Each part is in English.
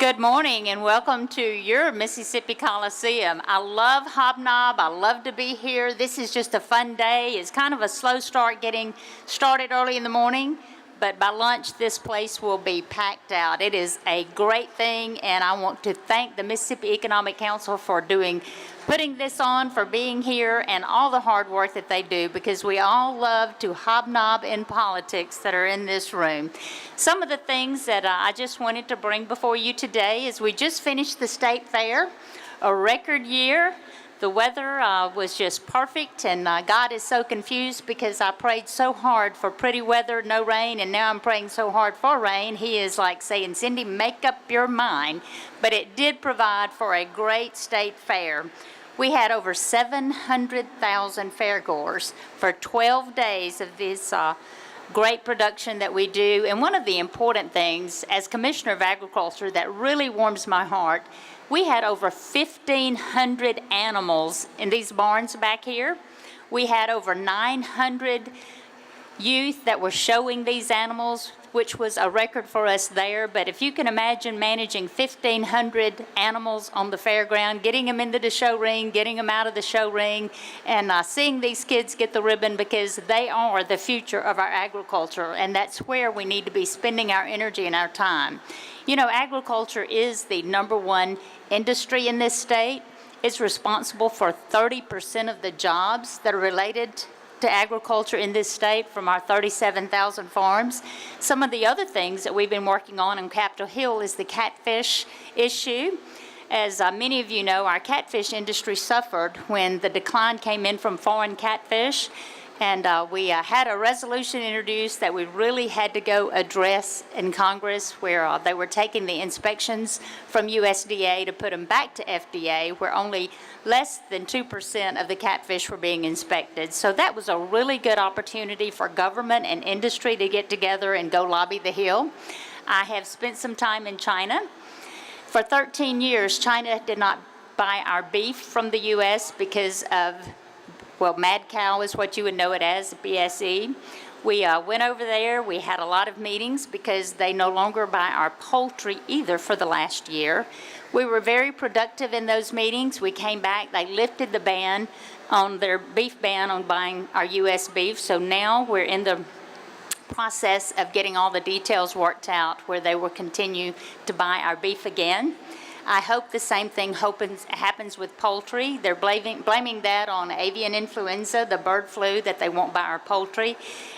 Good morning and welcome to your Mississippi Coliseum. I love Hobnob. I love to be here. This is just a fun day. It's kind of a slow start getting started early in the morning, but by lunch this place will be packed out. It is a great thing, and I want to thank the Mississippi Economic Council for putting this on, for being here, and all the hard work that they do, because we all love to hobnob in politics that are in this room. Some of the things that I just wanted to bring before you today is we just finished the State Fair, a record year. The weather was just perfect, and God is so confused because I prayed so hard for pretty weather, no rain, and now I'm praying so hard for rain. He is like saying, Cindy, make up your mind. But it did provide for a great state fair. We had over 700,000 fairgoers for 12 days of this great production that we do. And one of the important things, as Commissioner of Agriculture, that really warms my heart, we had over 1,500 animals in these barns back here. We had over 900 youth that were showing these animals, which was a record for us there. But if you can imagine managing 1,500 animals on the fairground, getting them into the show ring, getting them out of the show ring, and seeing these kids get the ribbon, because they are the future of our agriculture, and that's where we need to be spending our energy and our time. You know, agriculture is the #1 industry in this state. It's responsible for 30% of the jobs that are related to agriculture in this state from our 37,000 farms. Some of the other things that we've been working on Capitol Hill is the catfish issue. As many of you know, our catfish industry suffered when the decline came in from foreign catfish. And we had a resolution introduced that we really had to go address in Congress, where they were taking the inspections from USDA to put them back to FDA, where only less than 2% of the catfish were being inspected. So that was a really good opportunity for government and industry to get together and go lobby the Hill. I have spent some time in China. For 13 years, China did not buy our beef from the U.S. because of, well, mad cow is what you would know it as, BSE. We went over there. We had a lot of meetings because they no longer buy our poultry either for the last year. We were very productive in those meetings. We came back. They lifted the ban on their beef ban on buying our U.S. beef. So now we're in the process of getting all the details worked out where they will continue to buy our beef again. I hope the same thing happens with poultry. They're blaming that on avian influenza, the bird flu, that they won't buy our poultry.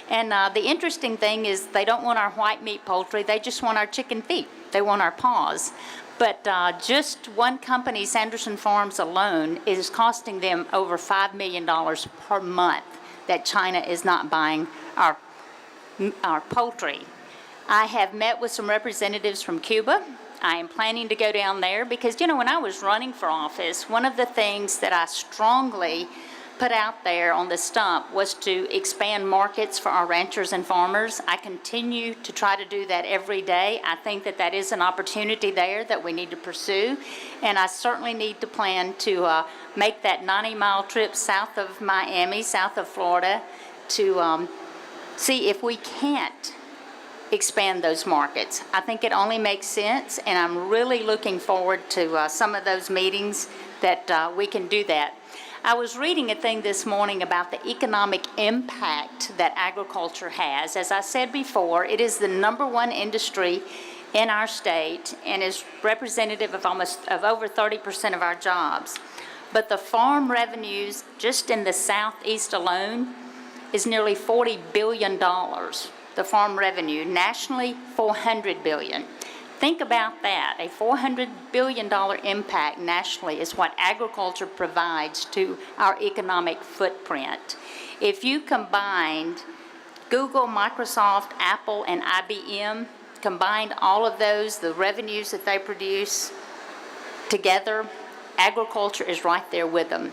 And the interesting thing is they don't want our white meat poultry. They just want our chicken feet. They want our paws. But just one company, Sanderson Farms alone, is costing them over $5 million per month that China is not buying our poultry. I have met with some representatives from Cuba. I am planning to go down there because, you know, when I was running for office, one of the things that I strongly put out there on the stump was to expand markets for our ranchers and farmers. I continue to try to do that every day. I think that that is an opportunity there that we need to pursue, and I certainly need to plan to make that 90-mile trip south of Miami, south of Florida, to see if we can't expand those markets. I think it only makes sense, and I'm really looking forward to some of those meetings that we can do that. I was reading a thing this morning about the economic impact that agriculture has. As I said before, it is the #1 industry in our state and is representative of over 30% of our jobs. But the farm revenues just in the southeast alone is nearly $40 billion. The farm revenue nationally, $400 billion. Think about that. A $400 billion impact nationally is what agriculture provides to our economic footprint. If you combined Google, Microsoft, Apple, and IBM, combined all of those, the revenues that they produce together, agriculture is right there with them.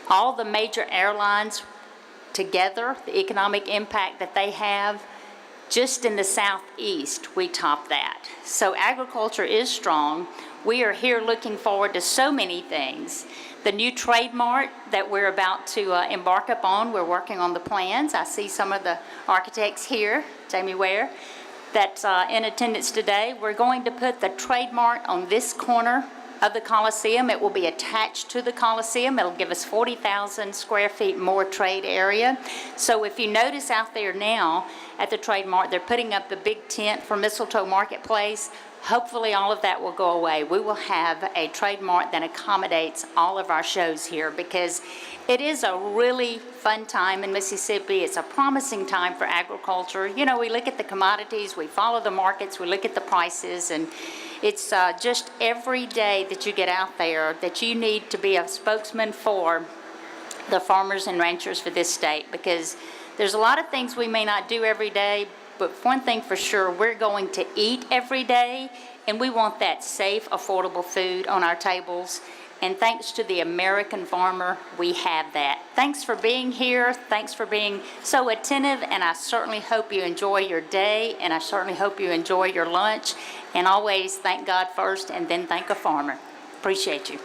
All the major airlines together, the economic impact that they have, just in the southeast, we top that. So agriculture is strong. We are here looking forward to so many things. The new trade mart that we're about to embark upon, we're working on the plans. I see some of the architects here, Jamie Ware. that's in attendance today. We're going to put the Trade Mart on this corner of the Coliseum. It will be attached to the Coliseum. It'll give us 40,000 square feet more trade area. So if you notice out there now at the Trade Mart, they're putting up the big tent for Mistletoe Marketplace. Hopefully all of that will go away. We will have a Trade Mart that accommodates all of our shows here, because it is a really fun time in Mississippi. It's a promising time for agriculture. You know, we look at the commodities, we follow the markets, we look at the prices, and it's just every day that you get out there that you need to be a spokesman for the farmers and ranchers for this state, because there's a lot of things we may not do every day, but one thing for sure, we're going to eat every day, and we want that safe, affordable food on our tables. And thanks to the American farmer, we have that. Thanks for being here. Thanks for being so attentive, and I certainly hope you enjoy your day, and I certainly hope you enjoy your lunch. And always thank God first, and then thank a farmer. Appreciate you.